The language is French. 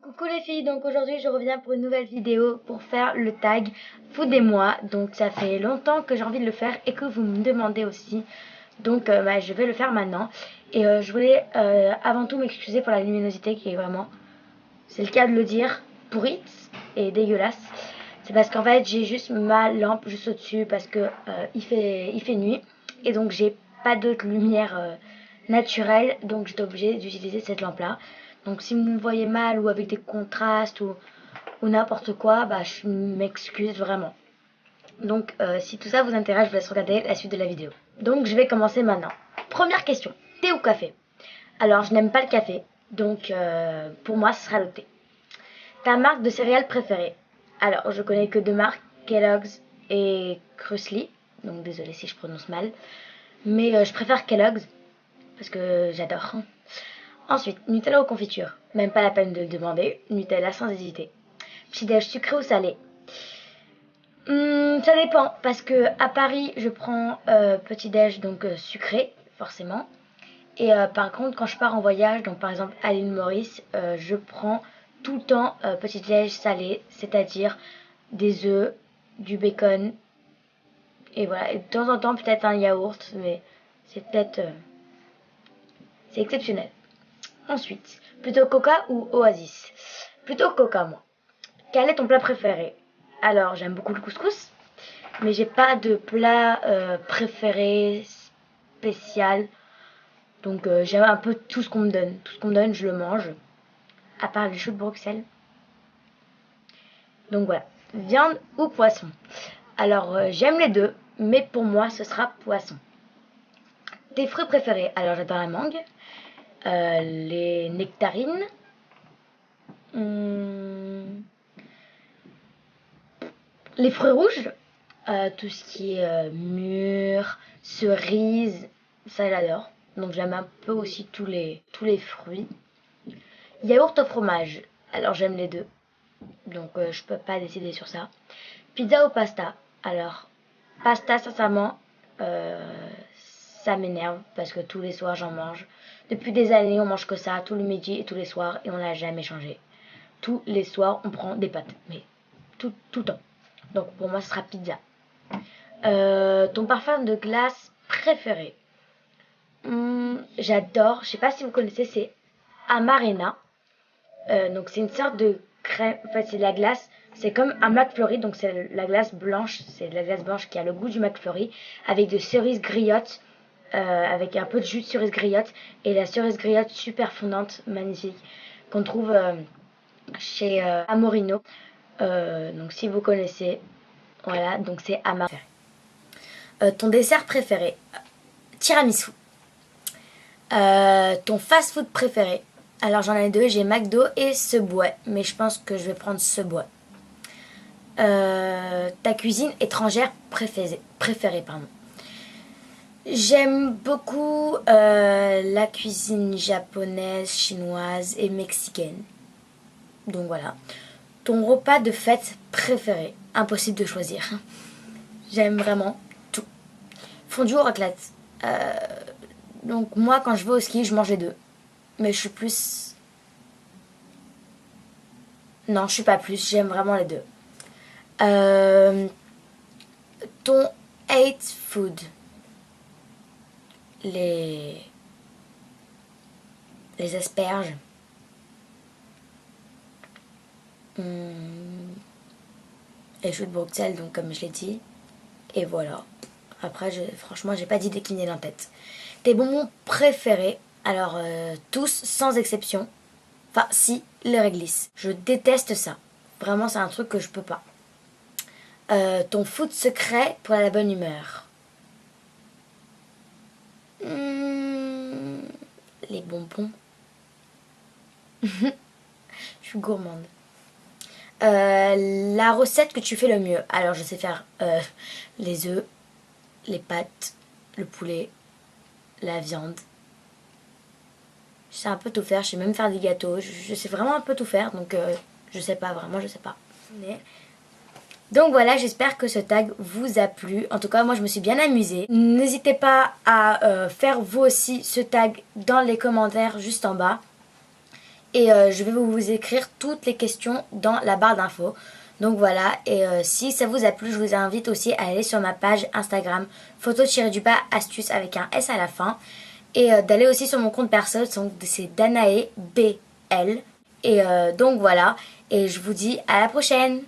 Coucou les filles, donc aujourd'hui je reviens pour une nouvelle vidéo pour faire le tag Food-et-moi. Donc ça fait longtemps que j'ai envie de le faire et que vous me demandez aussi. Donc je vais le faire maintenant. Et je voulais avant tout m'excuser pour la luminosité qui est vraiment, c'est le cas de le dire, pourrite et dégueulasse. C'est parce qu'en fait j'ai juste ma lampe juste au-dessus parce que il fait nuit. Et donc j'ai pas d'autre lumière naturelle. Donc j'étais obligée d'utiliser cette lampe là. Donc si vous me voyez mal ou avec des contrastes ou n'importe quoi, je m'excuse vraiment. Donc si tout ça vous intéresse, je vous laisse regarder la suite de la vidéo. Donc je vais commencer maintenant. Première question, thé ou café? Alors je n'aime pas le café, donc pour moi ce sera le thé. Ta marque de céréales préférée? Alors je connais que deux marques, Kellogg's et Krusli. Donc désolé si je prononce mal. Mais je préfère Kellogg's parce que j'adore. Ensuite, Nutella ou confiture? Même pas la peine de le demander, Nutella sans hésiter. Petit-déj sucré ou salé? Ça dépend, parce que à Paris, je prends petit-déj donc sucré, forcément. Et par contre, quand je pars en voyage, donc par exemple à l'île Maurice, je prends tout le temps petit-déj salé, c'est-à-dire des œufs, du bacon, et voilà. Et de temps en temps, peut-être un yaourt, mais c'est peut-être... c'est exceptionnel. Ensuite, plutôt Coca ou Oasis? Plutôt Coca, moi. Quel est ton plat préféré? Alors, j'aime beaucoup le couscous, mais j'ai pas de plat préféré spécial. Donc, j'aime un peu tout ce qu'on me donne. Tout ce qu'on me donne, je le mange. À part les choux de Bruxelles. Donc voilà. Viande ou poisson? Alors, j'aime les deux, mais pour moi, ce sera poisson. Tes fruits préférés? Alors, j'adore la mangue, les nectarines. Les fruits rouges, tout ce qui est mûr, cerise, ça j'adore. Donc j'aime un peu aussi tous les fruits. Yaourt au fromage, alors j'aime les deux. Donc je peux pas décider sur ça. Pizza ou pasta? Alors, pasta sincèrement, ça m'énerve parce que tous les soirs j'en mange. Depuis des années on mange que ça, tous les midis et tous les soirs, et on n'a jamais changé. Tous les soirs on prend des pâtes, mais tout le temps. Donc pour moi ce sera pizza. Ton parfum de glace préféré? J'adore, je sais pas si vous connaissez, c'est Amarena. Donc c'est une sorte de crème, en fait c'est de la glace, c'est comme un McFlurry, donc c'est la glace blanche, c'est de la glace blanche qui a le goût du McFlurry, avec de cerises griottes, avec un peu de jus de cerise griotte, et la cerise griotte super fondante, magnifique, qu'on trouve chez Amorino. Donc si vous connaissez, voilà, donc c'est Amarena. Ton dessert préféré? Tiramisu. Ton fast-food préféré? Alors j'en ai deux, j'ai McDo et Subway, mais je pense que je vais prendre Subway. Ta cuisine étrangère préférée, pardon. J'aime beaucoup la cuisine japonaise, chinoise et mexicaine. Donc voilà. Ton repas de fête préféré? Impossible de choisir. J'aime vraiment tout. Fondue ou raclette? Donc moi quand je vais au ski je mange les deux. Mais je suis plus... Non, je suis pas plus, j'aime vraiment les deux. Ton hate food? Les asperges. Les choux de Bruxelles, donc comme je l'ai dit. Et voilà. Après, franchement, j'ai pas d'idée qui venait en tête. Tes bonbons préférés? Alors, tous, sans exception. Enfin, si, les réglisse. Je déteste ça. Vraiment, c'est un truc que je peux pas. Ton food secret pour la bonne humeur? Les bonbons. Je suis gourmande. La recette que tu fais le mieux? Alors, je sais faire les œufs, les pâtes, le poulet, la viande. Je sais un peu tout faire, je sais même faire des gâteaux, je sais vraiment un peu tout faire, donc je sais pas, vraiment je sais pas. Donc voilà, j'espère que ce tag vous a plu. En tout cas, moi je me suis bien amusée. N'hésitez pas à faire vous aussi ce tag dans les commentaires juste en bas. et je vais vous écrire toutes les questions dans la barre d'infos. Donc voilà, et si ça vous a plu, je vous invite aussi à aller sur ma page Instagram, photo-astuce avec un S à la fin, et d'aller aussi sur mon compte perso, donc c'est Danae BL. Et donc voilà, et je vous dis à la prochaine.